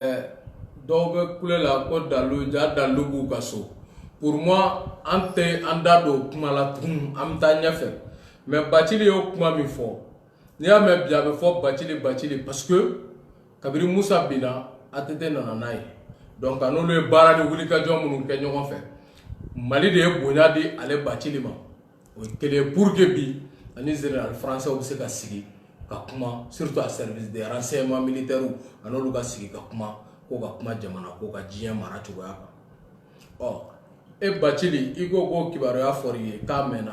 dɔw bɛ kule la ko dalu ja dalu b'u ka so. Pour moi an tɛ an da don kuma la tugun an bɛ taa ɲɛfɛ mais Bacili y'o kuma min fɔ n'i y'a mɛn bi a bɛ fɔ Bacili parce que kabiri Musa binna ATT nana n'a ye donc a n'olu ye baara ni wulikajɔ minnu kɛ ɲɔgɔn fɛ Mali de ye bonya di ale Bacili ma o ye kelen ye pour que bi ani général français bɛ se ka sigi ka kuma surtout à service des renseignements militaires a n'olu ka sigi ka kuma ko ka kuma jamana ko ka diɲɛ mara cogoya kan ɔ e Bacili i ko kibaruya fɔra i ye k'a mɛnna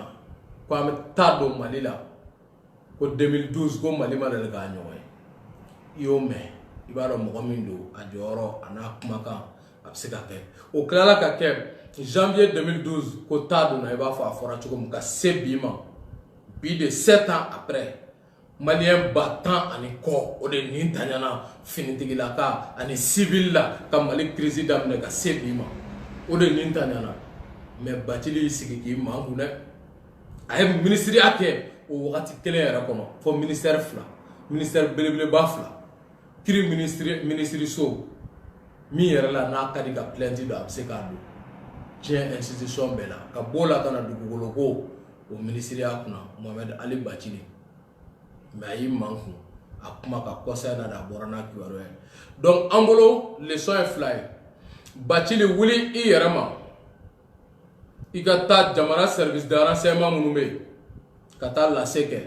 ko an bɛ taa don Mali la ko 2012 ko Mali ma deli k'a ɲɔgɔn ye i y'o mɛn i b'a dɔn mɔgɔ min don a jɔyɔrɔ a n'a kumakan a bɛ se ka kɛ o tilala ka kɛ janvier 2012 ko taa donna i b'a fɔ a fɔra cogo min ka se bi ma bi de 7 ans après Malien ba 10 ani kɔ o de nin taɲana finitigilaka ani civil la ka Mali crise daminɛ ka se bi ma o de nin taɲana mais Bacili y'i sigi k'i mangu dɛ a ye ministeriya kɛ o wagati kelen yɛrɛ kɔnɔ fɔ ministère fila ministère belebeleba fila kiri ministériso min yɛrɛ la n'a ka di ka plainte don a bɛ se k'a don diɲɛ institution bɛɛ la ka bɔ la ka na dugukolo ko o ministeriya kunna Mohamed Ali Bacili mais a y'i mangu a kuma ka kɔsa na da a bɔra n'a kibaruya ye donc an bolo leçon ye fila ye Bacili wuli i yɛrɛ ma i ka taa jamana service de renseignement minnu bɛ yen ka taa lase kɛ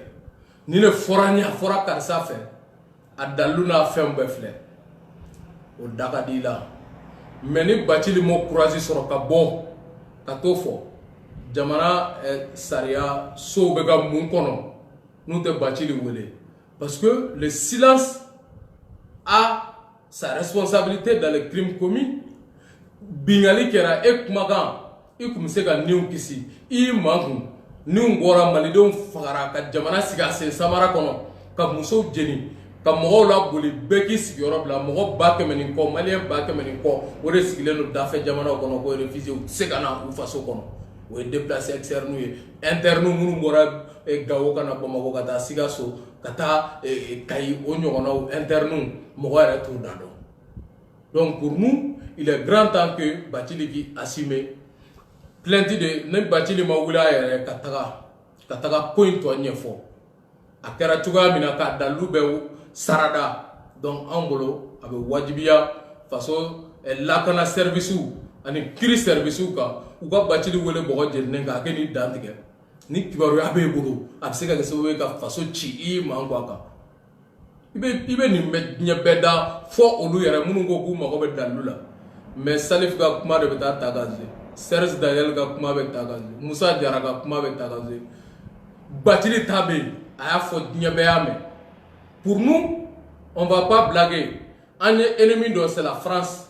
ni ne fɔra ɲɛ a fɔra karisa fɛ a dalu n'a fɛnw bɛɛ filɛ o da ka di i la mais ni Bacili m'o courage sɔrɔ ka bɔ ka t'o fɔ jamana sariya sow bɛ ka mun kɔnɔ n'u tɛ Bacili wele parce que le silence a sa responsabilité dans les crimes commis bingali kɛra e kumakan i kun bɛ se ka niw kisi i y'i mangun niw bɔra malidenw fagara ka jamana sigi a sen samara kɔnɔ ka musow jeni ka mɔgɔw laboli bɛɛ k'i sigiyɔrɔ bila mɔgɔ 100,000 ni kɔ maliyɛn 100,000 ni kɔ o de sigilen don dafɛ jamanaw kɔnɔ ko réfugiés u tɛ se ka na u faso kɔnɔ o ye déplacés externes ye internes minnu bɔra Gawo ka na Bamako ka taa Sikaso ka taa Kayi o ɲɔgɔnnaw internes mɔgɔ yɛrɛ t'u da dɔn donc pour nous il est grand temps que Bacili k'i assumer plainte de ne Bacili ma wuli a yɛrɛ ka taga ko in tɔ ɲɛfɔ a kɛra cogoya min na k'a dalu bɛɛ sarada donc an bolo a bɛ wajibiya faso lakana services ani kiri services kan u ka Bacili wele bɔgɔ jeninen kan a kɛ ni dan tigɛ ni kibaruya b'e bolo a bɛ se ka kɛ sababu ye ka faso ci i mangu a kan i bɛ nin ɲɛ bɛɛ da fɔ olu yɛrɛ minnu ko k'u mago bɛ dalu la mais Salif ka kuma de bɛ taa ta ka se Serge Daniel ka kuma bɛ ta ka se Musa Jara ka kuma bɛ ta ka se Bacili ta bɛ yen a y'a fɔ diɲɛ bɛɛ y'a mɛn pour nous on va pas blaguer an ye ennemi dɔ c'est la France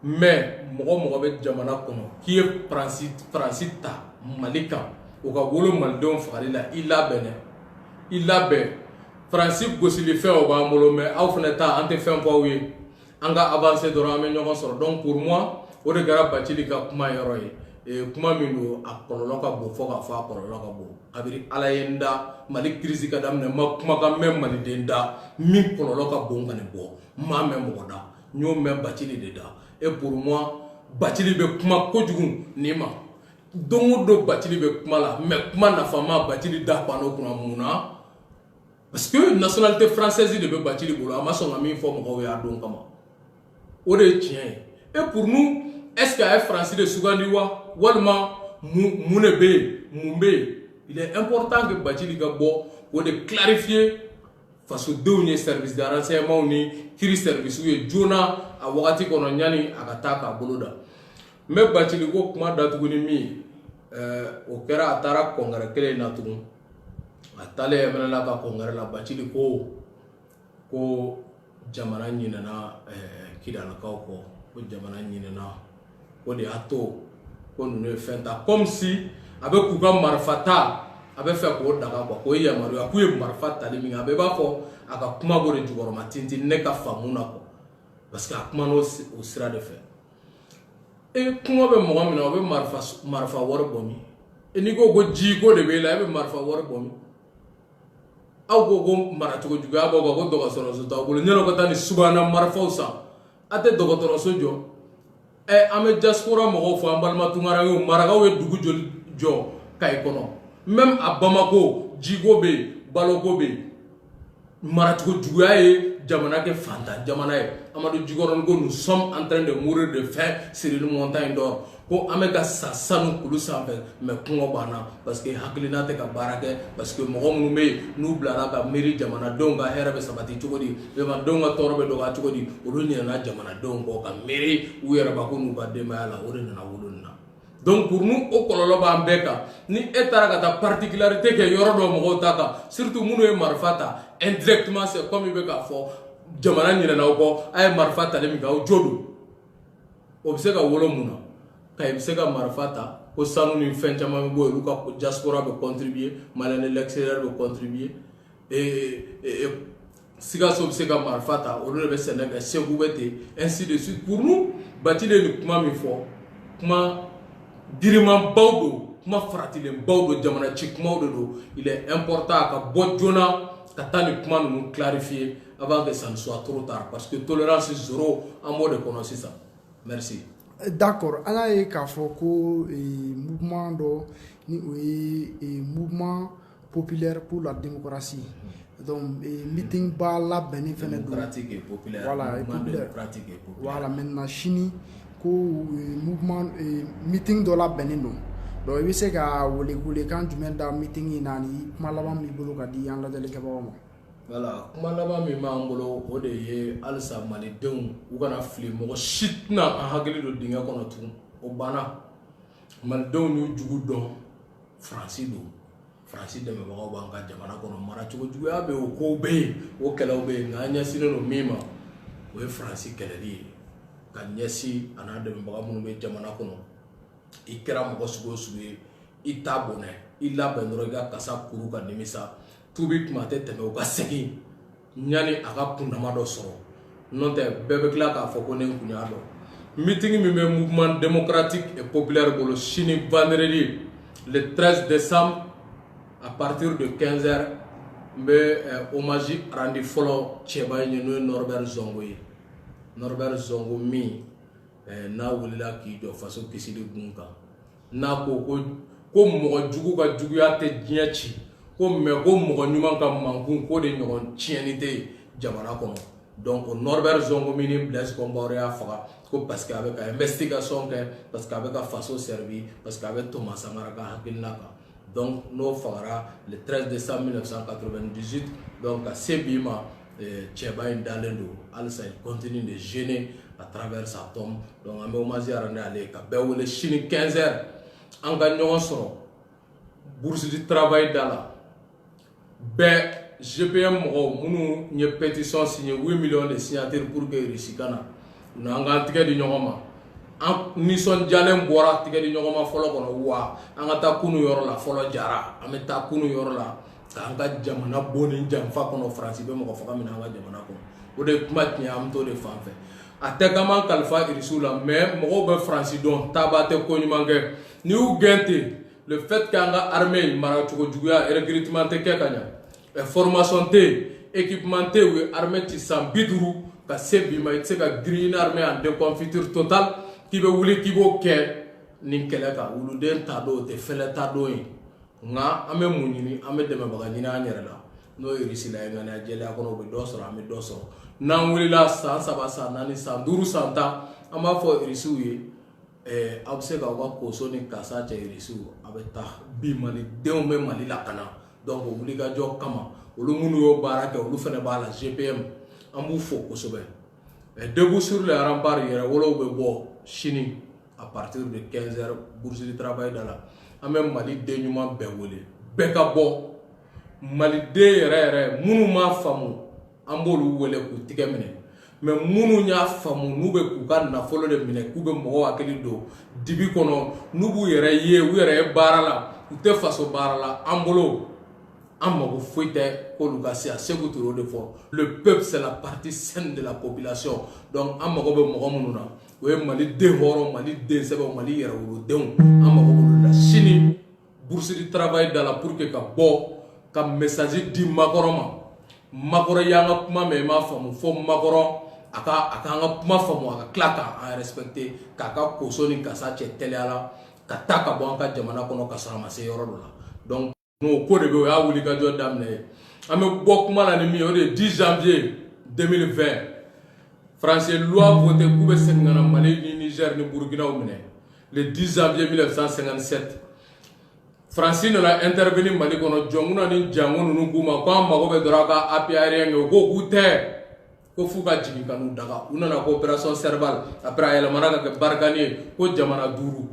mais mɔgɔ bɛ jamana kɔnɔ k'i ye Faransi ta Mali kan o ka wolo malidenw fagali la i labɛn Faransi gosili fɛn o b'an bolo mais aw fana ta an tɛ fɛn fɔ aw ye an ka avancer dɔrɔn an bɛ ɲɔgɔn sɔrɔ donc pour moi o de kɛra Bacili ka kuma yɔrɔ ye kuma min don a kɔlɔlɔ ka bon fɔ k'a fɔ a kɔlɔlɔ ka bon kabiri Ala ye n da Mali crise ka daminɛ ma kumakan mɛn maliden da min kɔlɔlɔ ka bon ka nin bɔ n m'a mɛn mɔgɔ da n y'o mɛn Bacili de da et pour moi Bacili bɛ kuma kojugu nin ma don o don Bacili bɛ kuma la mais kuma nafama Bacili da panneau kunna mun na parce que nationalité française de bɛ Bacili bolo a ma sɔn ka min fɔ mɔgɔw ye a don kama o de ye tiɲɛ ye et pour nous est-ce que a ye Faransi de sugandi wa walima mun de bɛ yen mun bɛ yen il est important que Bacili ka bɔ o de clarifier fasodenw ye service de renseignement ni kiri service ye joona a wagati kɔnɔ ɲani a ka taa k'a bolo da n bɛ Bacili ko kuma datugu ni min ye o kɛra a taara congrès kelen na tugun a taalen MNLA ka congrès la Bacili ko jamana ɲinɛna Kidalakaw kɔ ko jamana ɲinɛna ko de y'a to ko ninnu ye fɛn ta comme si a bɛ k'u ka marifa ta a bɛ fɛ k'o daga quoi k'o yamaruya k'u ye marifa tali min kɛ a bɛɛ b'a fɔ a ka kuma b'o de jukɔrɔma tintin ne ka faamu na quoi parce que a kuma n'o sira de fɛ kuma bɛ mɔgɔ min na o bɛ marifa wari bɔ min n'i ko ko ji ko de b'e la e bɛ marifa wari bɔ min aw ko ko maracogo juguya b'aw kan ko dɔgɔtɔrɔso t'aw bolo ɲɛnɛ ka taa ni subahana marifaw san ate dɔgɔtɔrɔso jɔ an bɛ diaspora mɔgɔw fɔ an balima tunkara ye marakaw ye dugu jɔ Kayi kɔnɔ même à Bamako jiko bɛ yen baloko bɛ yen maracogo juguya ye jamana kɛ fantan jamana ye Amadu Jikɔrɔni ko nous sommes en train de mourir de faim sur une montagne d'or ko an bɛ ka sa sanu kulu sanfɛ mais kɔngɔ banna parce que hakilina tɛ ka baara kɛ parce que mɔgɔ minnu bɛ yen n'u bilara ka miiri jamanadenw ka hɛrɛ bɛ sabati cogo di jamanadenw ka tɔɔrɔ bɛ dɔgɔya cogo di olu ɲinɛna jamanadenw kɔ ka miiri u yɛrɛbakun n'u ka denbaya la o de nana wolo nin na donc pour nous o kɔlɔlɔ b'an bɛɛ kan ni e taara ka taa particularité kɛ yɔrɔ dɔ mɔgɔw ta kan surtout minnu ye marifa ta indirectement c'est comme i bɛ k'a fɔ jamana ɲinɛnaw kɔ a ye marifa tali min kɛ aw jo don o bɛ se ka wolo mun na Kayi bɛ se ka marifa ta ko sanu ni fɛn caman bɛ bɔ yen olu ka diaspora bɛ contribuer Malien de l'extérieur bɛ contribuer Sikaso bɛ se ka marifa ta olu de bɛ sɛnɛ kɛ Segu bɛ ten ainsi de suite pour nous Batile ni kuma min fɔ kuma girimanbaw don kuma faratilenbaw don jamana ci kumaw de don il est important a ka bɔ joona ka taa ni kuma ninnu clarifier avant que ça ne soit trop tard parce que tolérance zéro an b'o de kɔnɔ sisan merci. D'accord, an y'a ye k'a fɔ ko mouvement dɔ ni o ye mouvement populaire pour la démocratie donc meeting ba labɛnnen fɛnɛ don démocratique et populaire voilà mouvement démocratique et populaire voilà maintenant sini ko mouvement meeting dɔ labɛnnen don donc i bɛ se ka welekan jumɛn da meeting in na ni kuma laban b'i bolo ka di an lajɛlikɛbagaw ma. Voilà, kuma laban min b'an bolo o de ye halisa malidenw u kana fili mɔgɔ si tɛna an hakili don dingɛ kɔnɔ tugun o banna malidenw y'u jugu dɔn Faransi don Faransi dɛmɛbagaw b'an ka jamana kɔnɔ maracogo juguya bɛ yen o kow bɛ yen o kɛlɛw bɛ yen nka an ɲɛsinnen don min ma o ye Faransi kɛlɛli ye ka ɲɛsin a n'a dɛmɛbaga minnu bɛ jamana kɔnɔ i kɛra mɔgɔ sugu o sugu ye i t'a bonɛ i labɛn dɔrɔn i ka kasa kuru ka nimisa tubi kuma tɛ tɛmɛ u ka segin ɲani a ka kundama dɔ sɔrɔ n'o tɛ bɛɛ bɛ tila k'a fɔ ko ne kun y'a dɔn meeting min bɛ mouvement démocratique et populaire bolo sini vendredi le 13 décembre à partir de 15h n bɛ hommage randi fɔlɔ cɛba in ye n'o ye Norbert Zongo ye Norbert Zongo min n'a wulila k'i jɔ faso kisili gun kan n'a ko mɔgɔ jugu ka juguya tɛ diɲɛ ci ko mais ko mɔgɔ ɲuman ka mankun ko de ɲɔgɔn tiɲɛni tɛ jamana kɔnɔ donc o Norbert Zongo min ni Blaise Compaoré y'a faga ko parce que a bɛ ka investigation kɛ parce que a bɛ ka faso servi parce que a bɛ Thomas Sankara ka hakilina kan donc n'o fagara le 13 décembre 1998 donc ka se bi ma cɛba in dalen don halisa il continue de gêner à travers sa tombe donc an bɛ hommage rendre ale ka bɛɛ wele sini 15h an ka ɲɔgɔn sɔrɔ bourse du travail da la bɛɛ GPM mɔgɔw minnu ye pétition signé 8 millions de signatures pour que Russie ka na u n'an k'an tigɛ di ɲɔgɔn ma an nisɔndiyalen bɔra tigɛ di ɲɔgɔn ma fɔlɔ kɔnɔ wa an ka taa kunu yɔrɔ la fɔlɔ jara an bɛ taa kunu yɔrɔ la k'an ka jamana bɔ ni janfa kɔnɔ Faransi bɛ mɔgɔ faga min an ka jamana kɔnɔ o de kuma tiɲɛ an bɛ t'o de fan fɛ a tɛ k'an man kalifa Irisiw la mais mɔgɔw bɛ Faransi dɔn taaba tɛ ko ɲuman kɛ n'i y'u gɛn ten le fait qu'an ka armée maracogo juguya recrutement tɛ kɛ ka ɲa formation tɛ yen équipement tɛ yen u ye armée ci san 50 ka se bi ma i tɛ se ka girin une armée en déconfiture totale k'i bɛ wuli k'i b'o kɛ nin kɛlɛ kan wuluden t'a dɔn o tɛ fɛlɛ t'a dɔn ye nka an bɛ mun ɲini an bɛ dɛmɛbaga ɲini an yɛrɛ la n'o ye Russie la ye ŋaniya jɛlenya kɔnɔ u bɛ dɔ sɔrɔ an bɛ dɔ sɔrɔ n'an wulila san 3 san 4 san 5 san 10 an b'a fɔ Russiw ye aw bɛ se k'aw ka koso ni kasa cɛ Russiw a bɛ taa bi malidenw bɛ Mali la ka na donc o wulikajɔ kama olu minnu y'o baara kɛ olu fana b'a la GPM an b'u fo kosɛbɛ debout sur les remparts yɛrɛ wolow bɛ bɔ sini à partir de 15h bourse du travail da la an bɛ maliden ɲuman bɛɛ wele bɛɛ ka bɔ maliden yɛrɛ minnu m'a faamu an b'olu wele k'u tigɛ minɛ mais minnu y'a faamu n'u bɛ k'u ka nafolo de minɛ k'u bɛ mɔgɔw hakili don dibi kɔnɔ n'u b'u yɛrɛ ye u yɛrɛ ye baara la u tɛ faso baara la an bolo an mago foyi tɛ k'olu ka se a Sékou Touré o de fɔ le peuple c'est la partie saine de la population donc an mago bɛ mɔgɔ minnu na o ye maliden hɔrɔn maliden sɛbɛw mali yɛrɛwolodenw an mago b'olu la sini bourse du travail da la pour que ka bɔ ka message di makɔrɔ ma makɔrɔ y'an ka kuma mɛn i m'a faamu fo makɔrɔ aka nga kuma famu aka klaka a respecter kaka kosoni kasa che teleala kataka bo anka jamana kono kasara mase yoro la donc no ko de be ya wuli ka jo damne ame bo kuma la ni mi o de 10 janvier 2020 français loi voté pour be sengana Mali ni Niger ni Burkina o mine le 10 janvier 1957 Francis nana intervenir Mali kono jonguna ni jango nunu kuma ko mago be doraka APR ngo ko gute ko fuka jigi kanu daga unana ko opération Serval après elle mana ka bargani ko jamana duru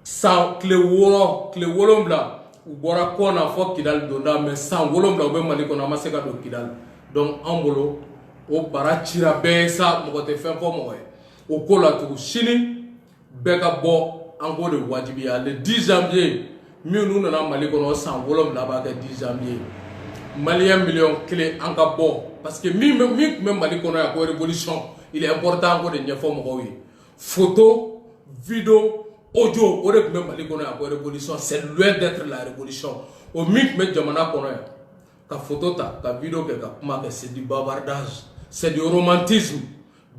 sans clé wolomla u bora kona fo Kidal donda mais sans wolomla be Mali kono ma se ka do Kidal donc en bolo o bara cira be sa mo te fen fo mo o ko la tu chini be ka bo en go de wajibiya le 10 janvier nous nana Mali kono sans wolomla ba ka 10 janvier Malien million clé en bo parce que même Mali kono ya ko révolution il est important ko de nyefo mo wi photo vidéo audio o de même Mali kono ya ko révolution c'est loin d'être la révolution au mais jamana kono ya ka photo ta ka vidéo ke ka kuma ke c'est du bavardage c'est du romantisme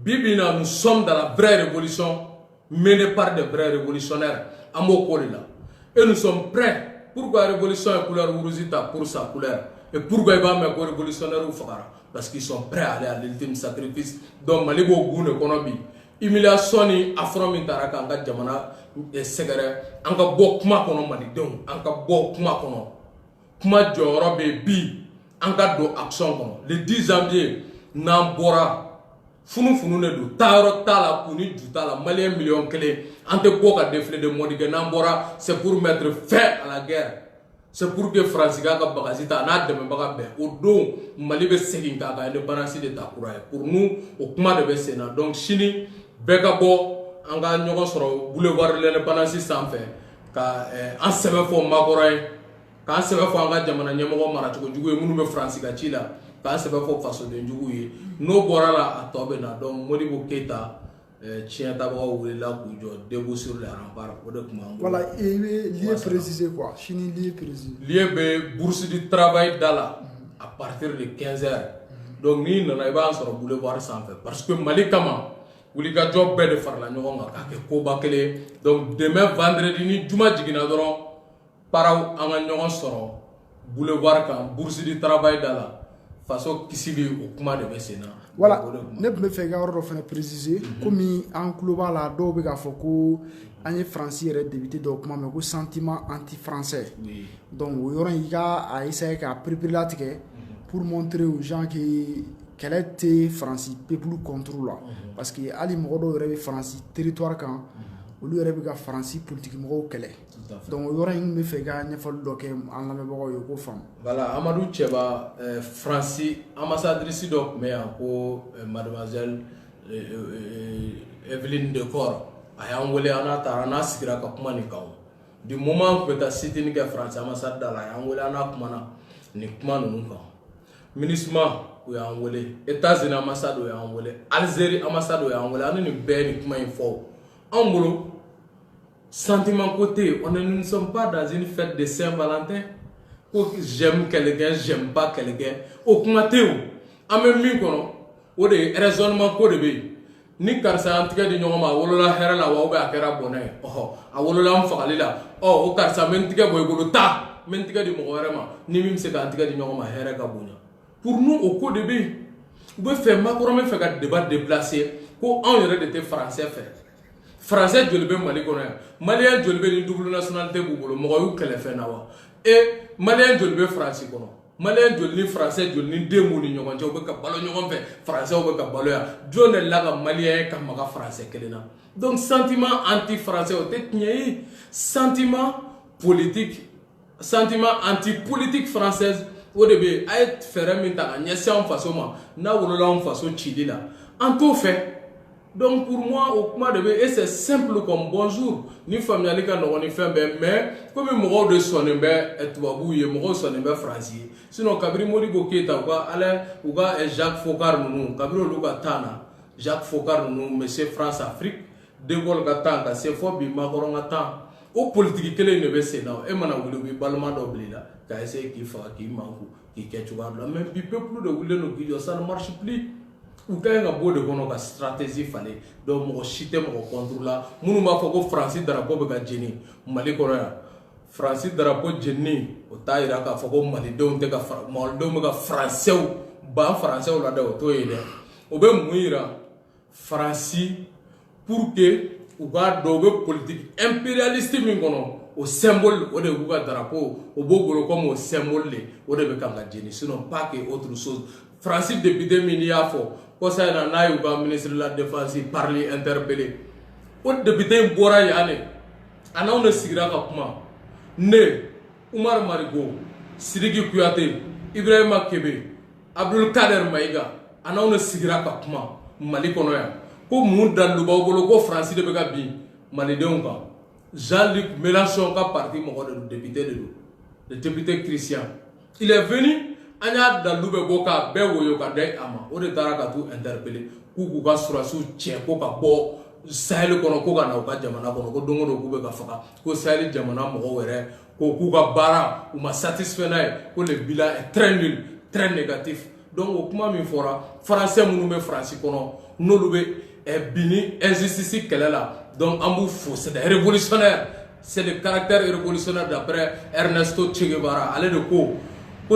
bibina nous sommes dans la vraie révolution menée par des vrais révolutionnaires amo ko là et nous sommes prêts pourquoi la révolution est couleur rouge pour sa couleur et pourquoi il va mettre révolutionnaire ou fakara parce qu'ils sont prêts à aller à l'ultime sacrifice donc Mali bo gune kono bi humiliation ni affront min taraka anga jamana e segere anga bo kuma kono Mali donc anga bo kuma kono kuma joro be bi anga do action kono le 10 janvier nambora funu ne do taro tala kuni juta la Malien million clé ante bo ka défilé de modige nambora c'est pour mettre fin à la guerre. C'est pour que France ka bagazita na deme baga be o don Mali be segin ka indépendance de takura pour nous o kuma de be sena donc chini be ka bo anga nyogo soro boulevard de l'indépendance sanfé ka en sebe fo makoray ka sebe fo anga jamana nyemo mara to jugu munu be France ka chila ka sebe fo faso de jugu yi no borala atobe na donc Modibo Keita debout sur les remparts. Voilà, et lié précisé quoi? Chini lié précisé. Lié bourse du travail d'Ala à partir de 15h. Donc, nous n'avons pas sur le boulevard sans faire. Parce que Mali Kama, où les gars job de faire la nuit, donc demain vendredi, ni Juma Jiginadron, para en sur boulevard quand bourse du travail d'Ala. Façon qui s'y vit au Kuma de Bessena. Voilà, ne me fait pas préciser, comme en global à Dobe Gafoko, un français est débuté document, mais un sentiment anti-français. Donc, il y a essayé de préparer pour montrer aux gens qu'elle était français, peuple contrôle. Parce que Ali Modo est français, territoire quand, ou lui est français politiquement qu'elle est. Donc, il y aura une fait gagner pour le document en la mémoire de femme. Voilà, Amadou Tcheba, Francis, ambassadrice donc, mais mademoiselle Evelyne Decor, a envoyé un atarana sigra kapmanikao. Du moment que tu as cité que France, ambassade dans la envoyé un akmana, ni kmanu nuka. Ministre, ou a envoyé, États-Unis ambassade ou a envoyé, Algérie ambassade ou a envoyé, on est une belle kman info. En boulot. Sentiment côté, on ne sommes pas dans une fête de Saint-Valentin. J'aime quelqu'un, j'aime pas quelqu'un. Au Kumateo, en même temps, on a raisonnement pour le ni karsa antika di nyoma wolola hera la wa ba kera bonay a wolola am fakalila o karsa mentika boy bulu ta mentika di mo werema ni mim se ka antika di nyoma hera ka bonya pour nous au cours de B vous faire macron me fait un débat déplacé ko on yere de français fait français jolbe Mali kono malien jolbe ni double nationalité bubulu mo yu kele fe nawa et malien jolbe français kono malien jolni français jolni demo ni nyogon jobe ka balo nyogon fe français obe ka balo ya jone la ga malien ka maga français kelena donc sentiment anti français o tetnyei sentiment politique sentiment anti politique française au début ay faire minta nyesi en façon ma na wolola en façon chili là en tout fait. Donc pour moi, au Kuma de B, et c'est simple comme bonjour. Ni famille ka no ni fait mais comme mo de sonner et tubabu ye mo sonner français. Sinon kabri Modibo Keita quoi aller ou ga Jacques Foccart nous kabri luga tana Jacques Foccart nous monsieur France Afrique de Gaulle gatanga c'est fort bi Macron gata au politique kele ne be sena e mana wulu bi balma dobli là ka essayer qui fa qui manku qui kechuga même bi peuple de wulu no qui ça ne marche plus. u ka ɲi ka bɔ de kɔnɔ ka stratégie falen donc mɔgɔ si tɛ mɔgɔ contre la minnu b'a fɔ ko Faransi drapeau bɛ ka jeni Mali kɔnɔ yan Faransi drapeau jenini o t'a yira k'a fɔ ko malidenw tɛ ka malidenw bɛ ka Faransɛw ban Faransɛw la dɛ o t'o ye dɛ o bɛ mun yira Faransi pour que u k'a dɔn u bɛ politique impérialiste min kɔnɔ o symbole o de b'u ka drapeau o b'o bolo comme o symbole de o de bɛ kan ka jeni sinon pas que autre chose Faransi député min n'i y'a fɔ kɔsa in na n'a y'u ka ministre de la défense parler interpellé o député in bɔra yan de a n'anw de sigira ka kuma ne Umar Marigo Sidiki Kuyate Ibrahima Kebe Abdul Kader Maïga a n'anw de sigira ka kuma Mali kɔnɔ yan ko mun dalu b'aw bolo ko Faransi de bɛ ka bin malidenw kan Jean-Luc Mélenchon ka parti mɔgɔ de don député de don le député Christian il est venu an y'a dalu bɛ bɔ k'a bɛɛ woyo ka da a ma o de taara ka t'u interpeller k'u k'u ka surasiw cɛ ko ka bɔ Sahel kɔnɔ ko ka na u ka jamana kɔnɔ ko don o don k'u bɛ ka faga ko Sahel jamana mɔgɔw yɛrɛ ko k'u ka baara u ma satisfait n'a ye ko le bilan est très nul très négatif donc o kuma min fɔra Français minnu bɛ Faransi kɔnɔ n'olu bɛ bini injustice kɛlɛ la donc an b'u fo c'est des révolutionnaires c'est le caractère révolutionnaire d'après Ernesto Che Guevara ale de ko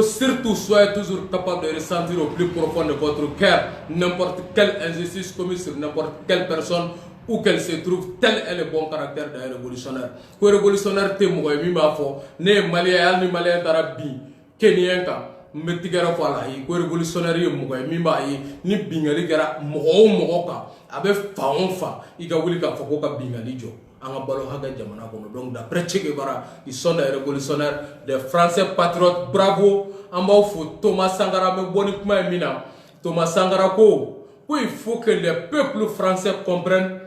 surtout soyez toujours capable de ressentir au plus profond de votre cœur n'importe quelle injustice commise sur n'importe quelle personne où qu'elle se trouve, tel est le bon caractère d'un révolutionnaire. Que révolutionnaire te mɔgɔ ye min b'a fɔ ne ye malien ye hali ni malien taara bin keniyɛn kan n bɛ tigɛrɛ fɔ a la ayi ko révolutionnaire ye mɔgɔ ye min b'a ye ni bingali kɛra mɔgɔ o mɔgɔ kan a bɛ fan o fan i ka wuli k'a fɔ ko ka bingali jɔ an ka balo hakɛ jamana kɔnɔ donc d'après Che Guevara ils sont des révolutionnaires des Français patriotes bravo an b'aw fo Thomas Sankara bɛ bɔ ni kuma ye min na Thomas Sankara ko il faut que les peuples français comprennent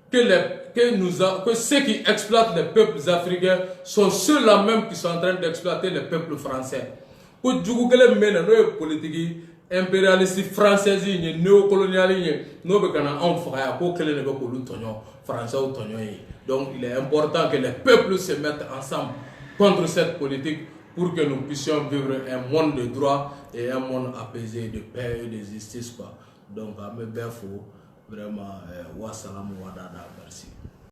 que ceux qui exploitent les peuples africains sont ceux-là même qui sont en train d'exploiter les peuples français. Ko jugu kelen mena no ye politique impérialiste française ye néocoloniale ye no be kana en faga ko kelen ne be ko lu tonyo français ou tonyo ye. Donc il est important que les peuples se mettent ensemble contre cette politique pour que nous puissions vivre un monde de droit et un monde apaisé de paix et de justice quoi. Donc à me faire vraiment wassalam wadada merci.